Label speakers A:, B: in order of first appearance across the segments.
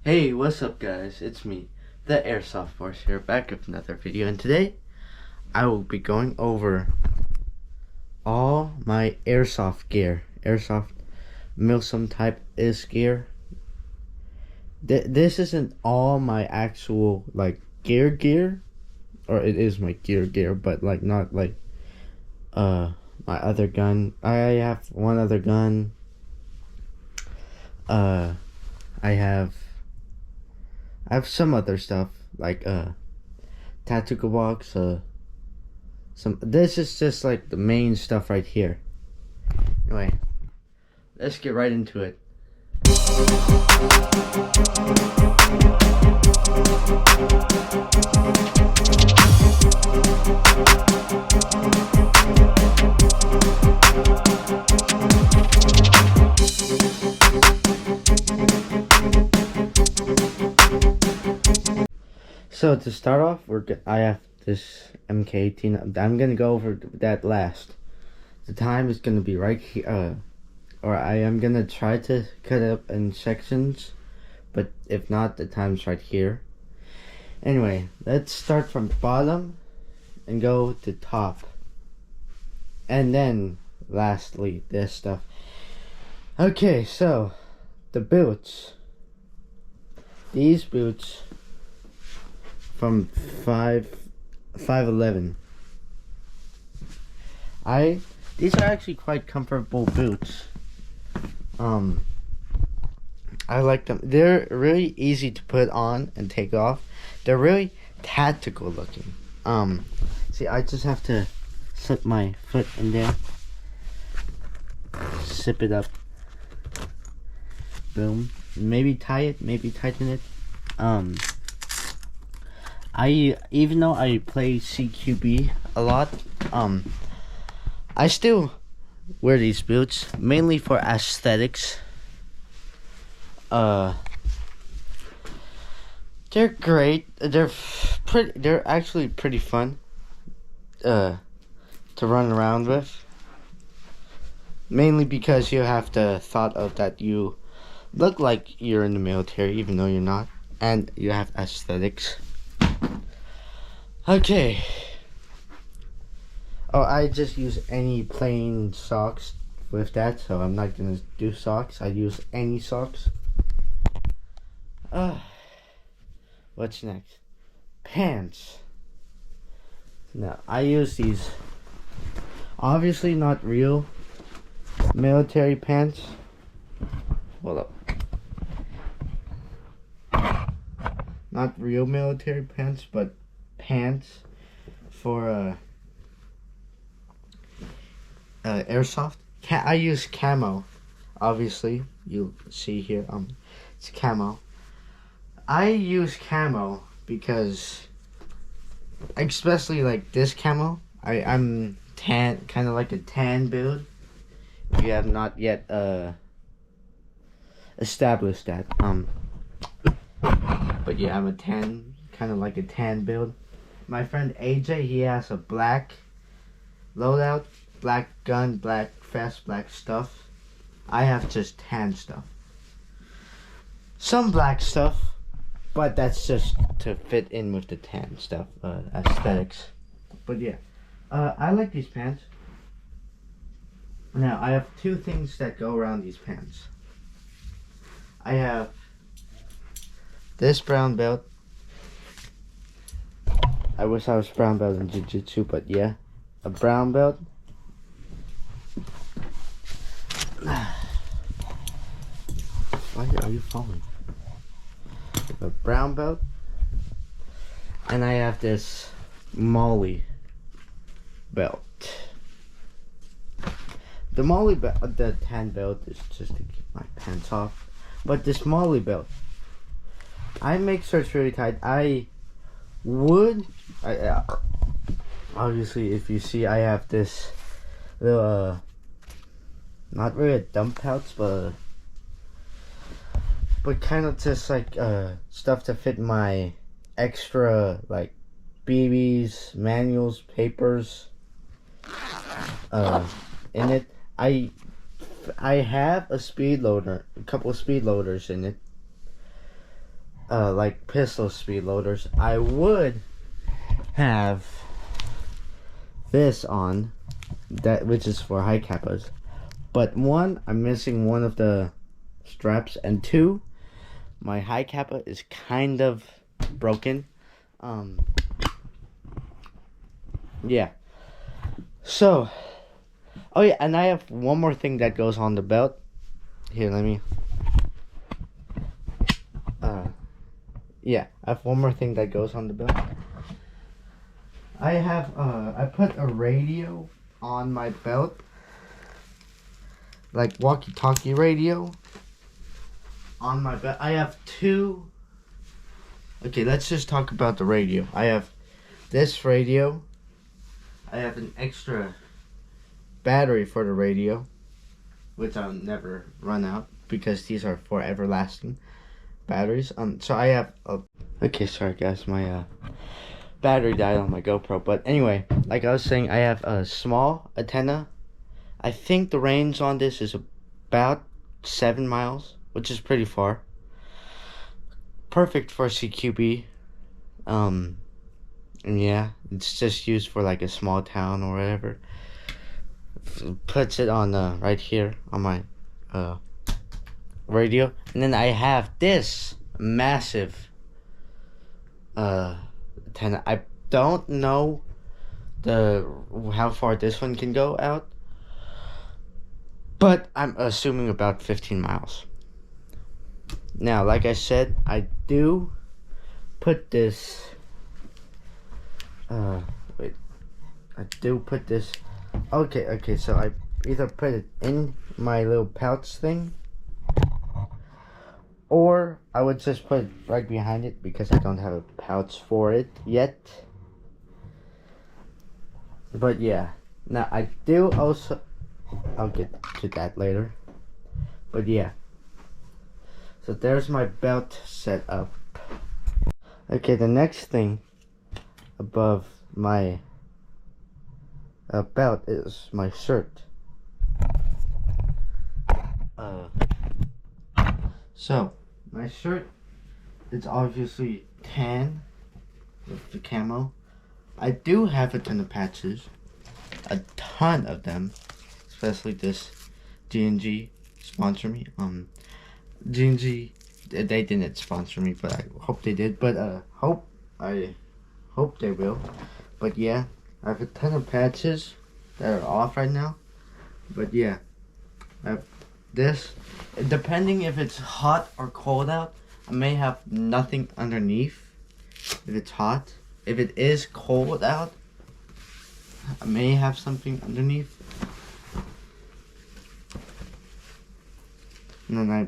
A: Hey, what's up guys? It's me, the Airsoft Force here, back with another video, and today I will be going over all my airsoft gear. Airsoft Milsim type is gear. This isn't all my actual like gear, or it is my gear, but like not like my other gun. I have one other gun. I have some other stuff like tactical box, this is just like the main stuff right here. Anyway, let's get right into it. So to start off, I have this MK18. I'm gonna go over that last. The time is gonna be right here, or I am gonna try to cut it up in sections, but if not, the time's right here. Anyway, let's start from bottom and go to top, and then lastly this stuff. Okay, so the boots. These boots from 511. These are actually quite comfortable boots. I like them. They're really easy to put on and take off. They're really tactical looking. See, I just have to slip my foot in there, zip it up, boom. Maybe tie it, maybe tighten it. Even though I play CQB a lot, I still wear these boots mainly for aesthetics. They're great. They're actually pretty fun to run around with. Mainly because you have the thought of that you look like you're in the military even though you're not, and you have aesthetics. Okay. Oh, I just use any plain socks with that, so I'm not gonna do socks. I use any socks. What's next? Pants. Now, I use these. Obviously not real military pants. Hold up. Not real military pants, but pants for airsoft. I use camo. Obviously, you see here. It's camo. I use camo because, especially like this camo. I'm tan, kind of like a tan build. If you have not yet established that. But yeah, I'm a tan, kind of like a tan build. My friend AJ, he has a black loadout, black gun, black vest, black stuff. I have just tan stuff. Some black stuff, but that's just to fit in with the tan stuff, aesthetics. But yeah, I like these pants. Now, I have two things that go around these pants. I have this brown belt. I wish I was brown belt in jiu-jitsu, but yeah, a brown belt. Why are you falling? A brown belt, and I have this mollie belt. The mollie belt, the tan belt is just to keep my pants off, but this mollie belt, I make sure it's really tight. Obviously, if you see, I have this little, not really a dump pouch, but kind of just like stuff to fit my extra like BBs, manuals, papers in it. I have a speed loader, a couple of speed loaders in it. like pistol speed loaders, I would have this on, that which is for high kappas. But one, I'm missing one of the straps, and two, my high kappa is kind of broken. Yeah. So, oh yeah, and I have one more thing that goes on the belt. Here, let me. Yeah, I have one more thing that goes on the belt. I put a radio on my belt, like walkie-talkie radio on my belt. I have two. Okay, let's just talk about the radio. I have this radio. I have an extra battery for the radio, which I'll never run out because these are for everlasting batteries. So I have a. Okay, sorry guys, my battery died on my GoPro. But anyway, like I was saying, I have a small antenna. I think the range on this is about 7 miles, which is pretty far. Perfect for CQB. And yeah, it's just used for like a small town or whatever. Puts it on right here on my radio, and then I have this massive antenna. I don't know how far this one can go out, but I'm assuming about 15 miles. Now, like I said, I do put this. Wait, I do put this. Okay. So I either put it in my little pouch thing, or I would just put it right behind it because I don't have a pouch for it yet. But yeah, now I do also. I'll get to that later. But yeah. So there's my belt set up. Okay, the next thing above my belt is my shirt. So my shirt is obviously tan with the camo. I do have a ton of patches, a ton of them, especially this G&G sponsor me. G&G, they didn't sponsor me, but I hope they did. But I hope they will. But yeah, I have a ton of patches that are off right now. But yeah, I have this. Depending if it's hot or cold out, I may have nothing underneath if it's hot. If it is cold out, I may have something underneath. And then I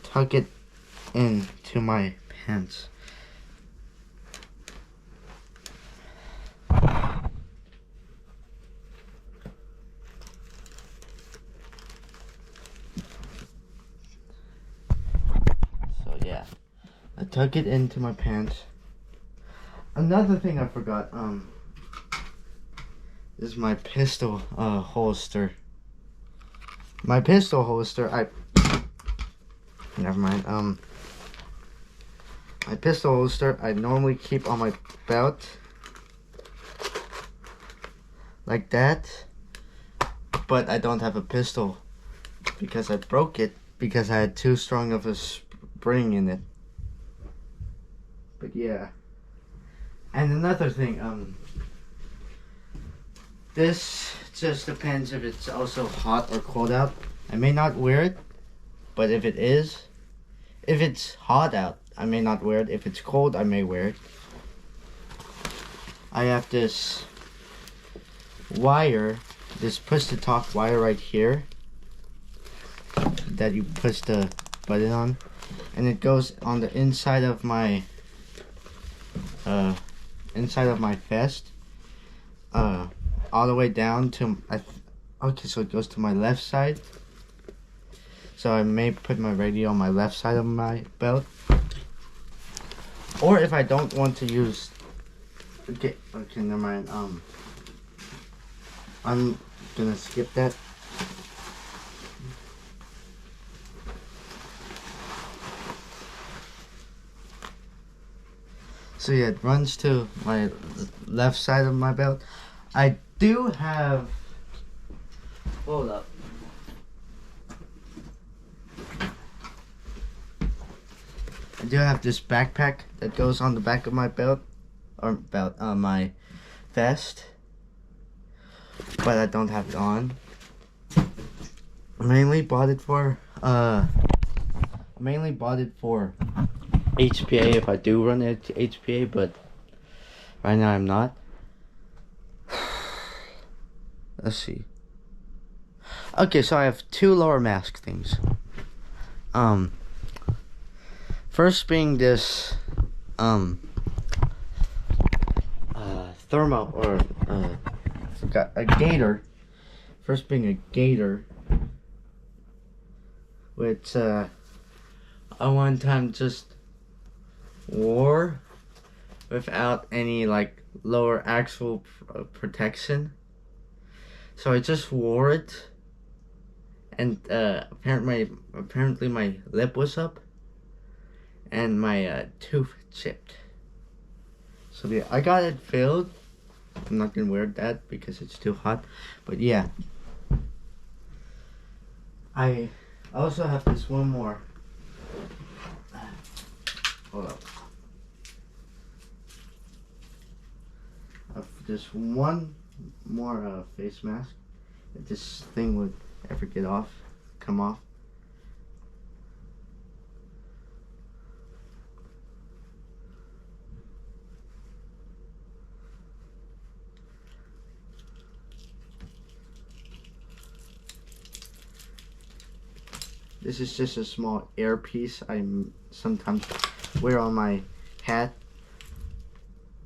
A: tuck it into my pants. So yeah, I tuck it into my pants. Another thing I forgot, is my pistol holster. My pistol holster, never mind. My pistol holster I normally keep on my belt like that, but I don't have a pistol because I broke it because I had too strong of a spring in it. But yeah. And another thing, this just depends if it's also hot or cold out. I may not wear it, but if it's hot out, I may not wear it. If it's cold, I may wear it. I have this wire, this push-to-talk wire right here that you push the button on, and it goes on the inside of my vest, all the way down to okay, so it goes to my left side. So I may put my radio on my left side of my belt, or if I don't want to use, okay, never mind. I'm gonna skip that. So yeah, it runs to my left side of my belt. I do have, hold up. I do have this backpack that goes on the back of my belt, or my vest, but I don't have it on. I mainly bought it for HPA if I do run it to HPA, but right now I'm not. Let's see. Okay, so I have two lower mask things. First being this thermal, or I forgot, a gator. First being a gator, which I one time just wore without any like lower actual protection. So I just wore it, and apparently my lip was up and my tooth chipped. So yeah, I got it filled. I'm not gonna wear that because it's too hot, but yeah. I also have this one more. Hold up. I have this one more face mask. If this thing would ever come off. This is just a small air piece I sometimes wear on my hat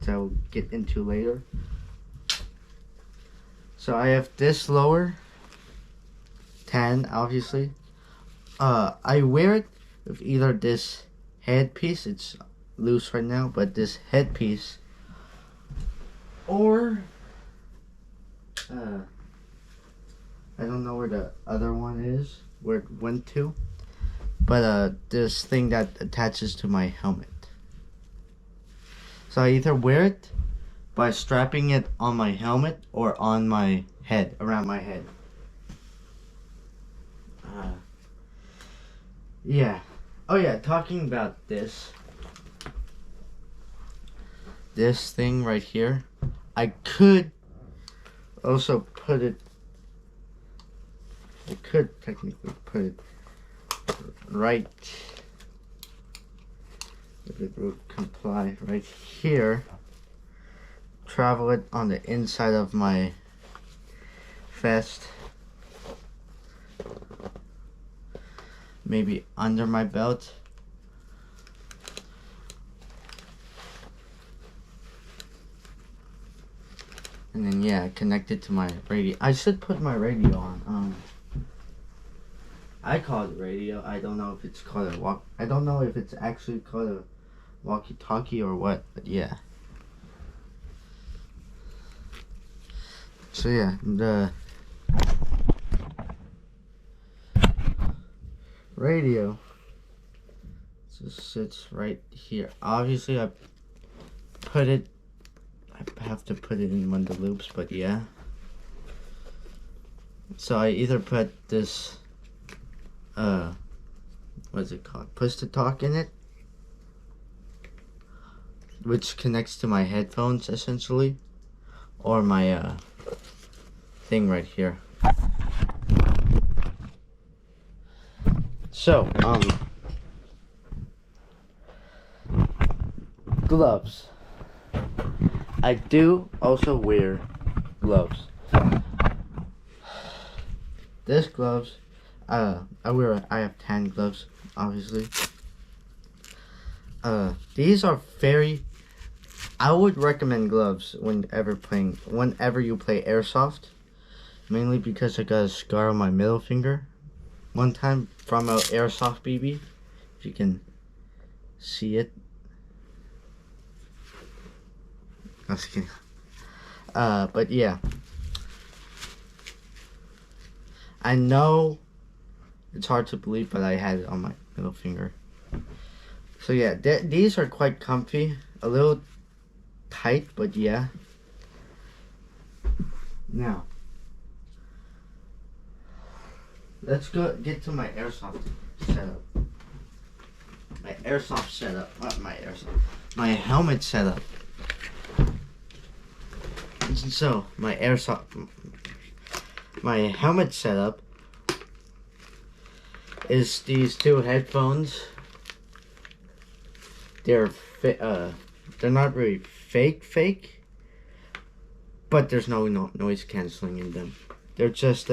A: that I'll get into later. So I have this lower tan, obviously. I wear it with either this headpiece, it's loose right now, but this headpiece, or I don't know where the other one is, where it went to, but this thing that attaches to my helmet. So I either wear it by strapping it on my helmet or on my head, around my head. Yeah. Oh yeah, talking about this thing right here, I could also put it, I could technically put it right, if it would comply, right here, travel it on the inside of my vest, maybe under my belt. And then yeah, connect it to my radio. I should put my radio on. I call it radio. I don't know if it's called a I don't know if it's actually called a walkie-talkie or what, but yeah. So yeah, the radio just sits right here. Obviously I have to put it in one of the loops, but yeah. So I either put this what's it called, push to talk in it, which connects to my headphones essentially, or my thing right here. So gloves. I do also wear gloves. This gloves, I have tan gloves, obviously. These are I would recommend gloves whenever you play Airsoft. Mainly because I got a scar on my middle finger one time from an Airsoft BB. If you can see it. I was kidding. But yeah. I know it's hard to believe, but I had it on my middle finger. So yeah, these are quite comfy. a little tight, but yeah. Now, let's get to my airsoft setup. My airsoft setup, not my airsoft. My helmet setup. So, my helmet setup is these two headphones. They're not really fake, but there's no noise canceling in them. They're just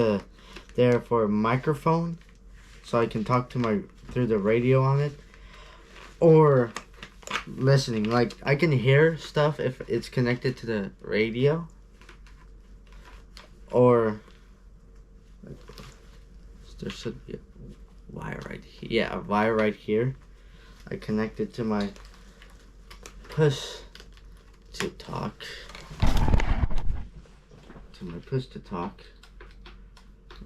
A: there for a microphone, so I can talk to through the radio on it, or listening. Like, I can hear stuff if it's connected to the radio, or there should be a wire right here. Yeah, a wire right here. I connect it to my push to talk.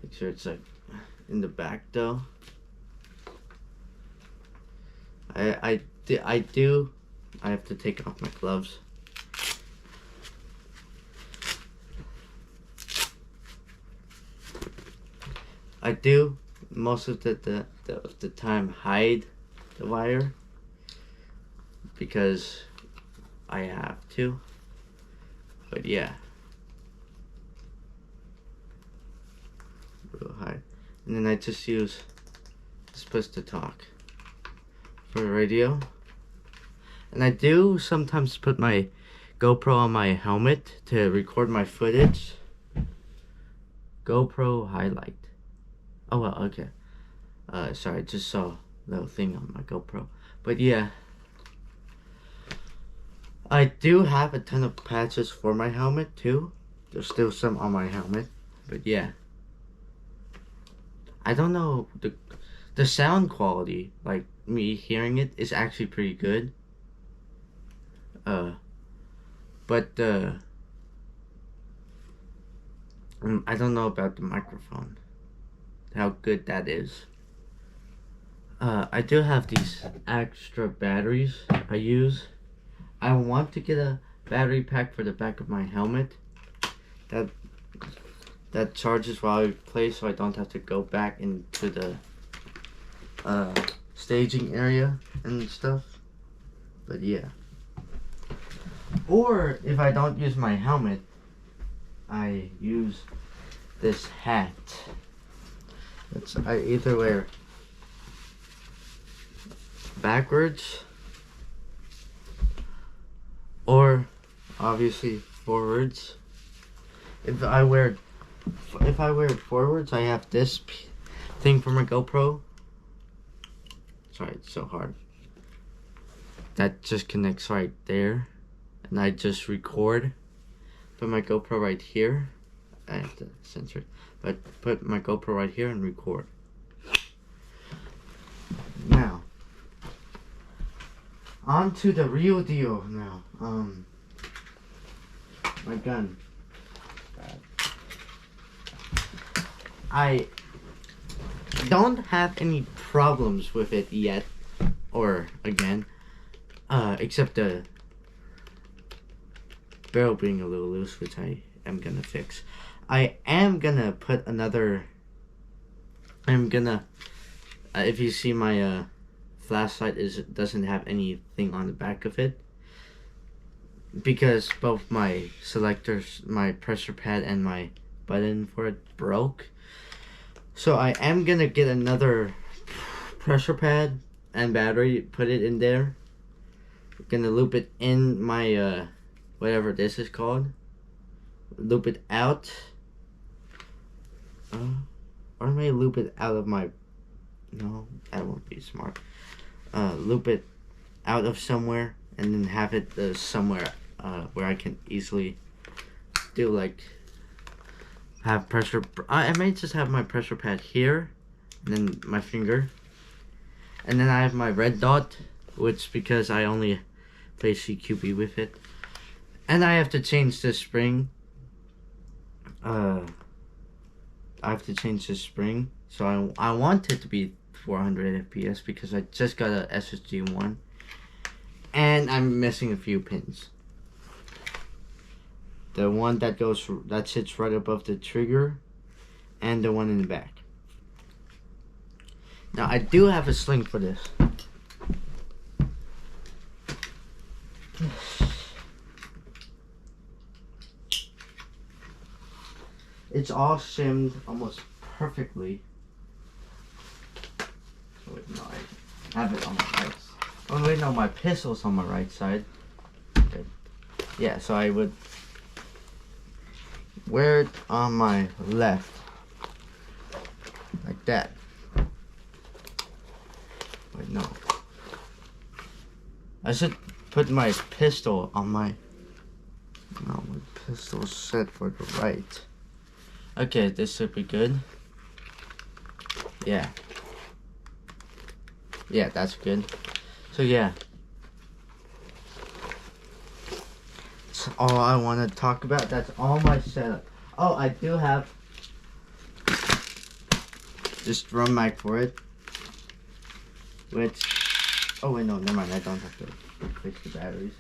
A: Make sure it's like in the back though. I have to take off my gloves. I do most of the time hide the wire because I have to. But yeah. Real high. And then I just use this push to talk for the radio. And I do sometimes put my GoPro on my helmet to record my footage. GoPro highlight. Oh well, okay. Sorry, I just saw a little thing on my GoPro. But yeah. I do have a ton of patches for my helmet too. There's still some on my helmet. But yeah. I don't know, the sound quality, like me hearing it, is actually pretty good. But I don't know about the microphone, how good that is. I do have these extra batteries I use. I want to get a battery pack for the back of my helmet that charges while I play, so I don't have to go back into the staging area and stuff. But yeah. Or if I don't use my helmet, I use this hat. I either wear backwards or obviously forwards. If I wear it forwards, I have this thing for my GoPro. Sorry, it's so hard. That just connects right there, and I just record. Put my GoPro right here. I have to censor it, but put my GoPro right here and record. Now, on to the real deal now. My gun. I don't have any problems with it yet, or again, except the barrel being a little loose, which I am gonna fix. I am gonna put another, if you see my flashlight doesn't have anything on the back of it, because both my selectors, my pressure pad and my button for it broke. So I am gonna get another pressure pad and battery, put it in there. I'm gonna loop it in my whatever this is called. Loop it out. Or I may loop it out of my, no, that won't be smart. Loop it out of somewhere and then have it somewhere where I can easily do, like, have pressure. I may just have my pressure pad here and then my finger, and then I have my red dot, which because I only play CQB with it, and I have to change the spring. I have to change the spring, so I want it to be 400 FPS because I just got a SSG1, And I'm missing a few pins. The one that sits right above the trigger, and the one in the back. Now I do have a sling for this. It's all shimmed almost perfectly. Oh, wait, no, I have it on my right. Oh wait, no, my pistol's on my right side. Okay. Yeah, so I would wear it on my left, like that. Wait, no. I should put my pistol on my. No, my pistol's set for the right. Okay, this should be good. Yeah. Yeah, that's good. So yeah. That's all I want to talk about. That's all my setup. Oh, I do have this drum mic for it. Which, oh wait, no, never mind. I don't have to fix the batteries.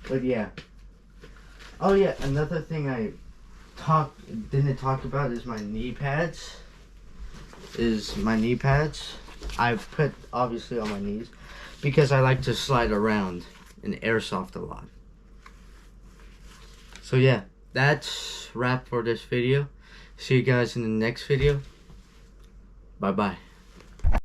A: But yeah. Oh yeah, another thing I didn't talk about is my knee pads. I put obviously on my knees because I like to slide around in airsoft a lot. So yeah, that's wrap for this video. See you guys in the next video. Bye bye.